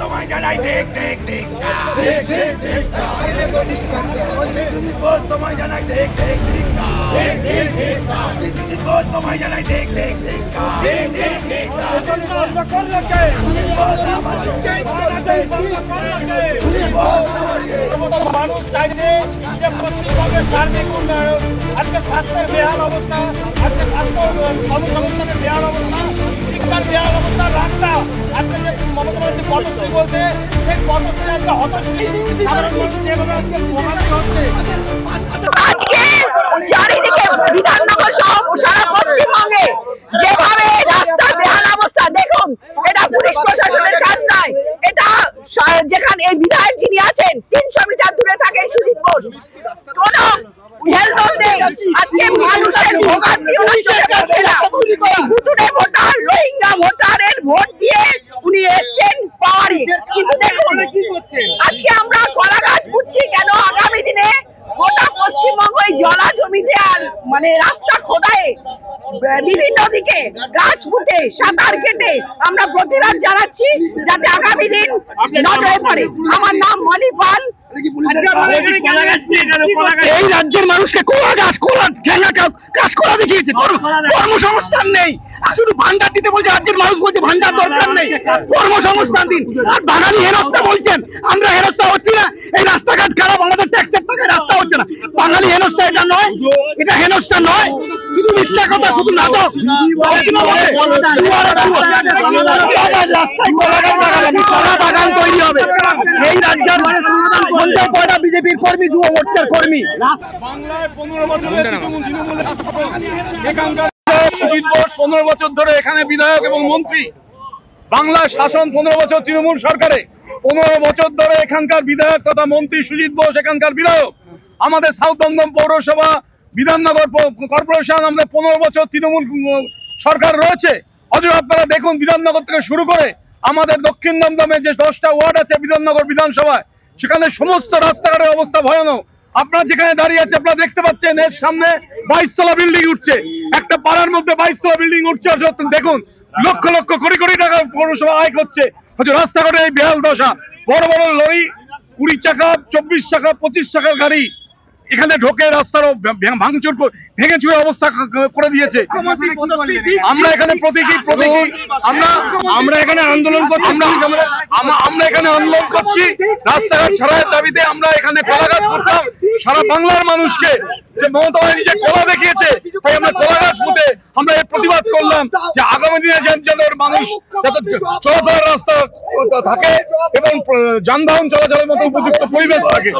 তোমায় জানাই দেখ দেখ দেখ তোমায় জানাই দেখ দেখ তোমায় জানাই দেখ দেখ মানুষ চাইছে যে পশ্চিমবঙ্গের সার্বিক উন্নয়ন, আজকে স্বাস্থ্যের বেহাল অবস্থা, আজকে স্বাস্থ্য কর্মসংস্থানের বেহাল অবস্থা, শিক্ষার বেহাল অবস্থা, রাস্তা আজকে যে মমতা ব্যানার্জি পদশ্রী বলছে সেই পদশ্রী আজকে হতশ্রী সাধারণ মানুষ যেভাবে আজকে প্রভাবিত হচ্ছে। আজকে চারিদিকে বিধাননগর সহ সারা পশ্চিমবঙ্গে যেভাবে রাস্তার বেহাল অবস্থা, দেখুন এটা পুলিশ প্রশাসনের কাজ নয়, এটা যেখানে এই বিধায়ক যিনি আছেন 300 মিটার দূরে থাকেন সুজিত বোস, কোন হেলদোল নেই। আজকে মানুষের ভোগান্তি ওনার চোখে পড়ছে না। এই ভুতুড়ে ভোটার, রোহিঙ্গা ভোটারের ভোট দিয়ে উনি এসছেন পাওয়ারে, কিন্তু দেখুন আজকে আমরা কলা গাছ পুঁতছি কেন? আগামী দিনে গোটা পশ্চিমবঙ্গ এই জলা জমিতে আর মানে রাস্তা খোদায় বিভিন্ন দিকে গাছ পুঁতে সাঁতার কেটে আমরা প্রতিবাদ জানাচ্ছি, যাতে আগামী দিন নজরে পড়ে। আমার নাম মলি পাল। এই রাজ্যের মানুষকে কাজ করা দেখিয়েছে, কর্মসংস্থান নেই, শুধু ভান্ডার দিতে বলছে। রাজ্যের মানুষ বলছে ভান্ডার দরকার নেই, কর্মসংস্থান দিন। আর বাঙালি হেনস্থা বলছেন, আমরা হেনস্থা হচ্ছি না। এই রাস্তাঘাট খারাপ, আমাদের ট্যাক্সের টাকায় রাস্তা হচ্ছে না। বাঙালি হেনস্থা এটা নয়, এটা হেনস্থা নয়, শুধু মিথ্যা কথা, শুধু নাটক। রাস্তায় কলা বাগান তৈরি হবে। এই রাজ্যের পয়লা বিজেপির কর্মী, যুব মোর্চার কর্মী। বাংলায় 15 বছর এখানকার সুজিত বোস 15 বছর ধরে এখানে বিধায়ক এবং মন্ত্রী। বাংলার শাসন 15 বছর তৃণমূল সরকারে, 15 বছর ধরে এখানকার বিধায়ক তথা মন্ত্রী সুজিত বোস এখানকার বিধায়ক। আমাদের সাউথ দমদম পৌরসভা, বিধাননগর কর্পোরেশন, আমাদের 15 বছর তৃণমূল সরকার রয়েছে। অথচ আপনারা দেখুন, বিধাননগর থেকে শুরু করে আমাদের দক্ষিণ দমদমে যে 10টা ওয়ার্ড আছে বিধাননগর বিধানসভায়, সেখানে সমস্ত রাস্তাঘাটের অবস্থা ভয়ানক। আপনারা যেখানে দাঁড়িয়ে আছে আপনারা দেখতে পাচ্ছেন, এর সামনে 22 তলা বিল্ডিং উঠছে। একটা পাড়ার মধ্যে 22 তলা বিল্ডিং উঠছে। দেখুন, লক্ষ লক্ষ কোটি কোটি টাকা পৌরসভা আয় করছে, হয়তো রাস্তাঘাটে এই বেহাল দশা। বড় বড় লরি 20 চাকা, 24 চাকা, 25 চাকার গাড়ি এখানে ঢোকে, রাস্তারও ভাঙচুর, ভেঙে চুরে অবস্থা করে দিয়েছে। আমরা এখানে আমরা এখানে আন্দোলন করছি, আমরা এখানে আন্দোলন করছি রাস্তাঘাট সারাইয়ের দাবিতে। আমরা এখানে কলা গাছ পুঁতলাম সারা বাংলার মানুষকে, যে মমতা ব্যানার্জি যে কলা দেখিয়েছে, তাই আমরা কলা গাছ পুঁতে আমরা এর প্রতিবাদ করলাম, যে আগামী দিনে যাদের মানুষ যাতে চলাফেরার রাস্তা থাকে এবং যানবাহন চলাচলের মতো উপযুক্ত পরিবেশ থাকে।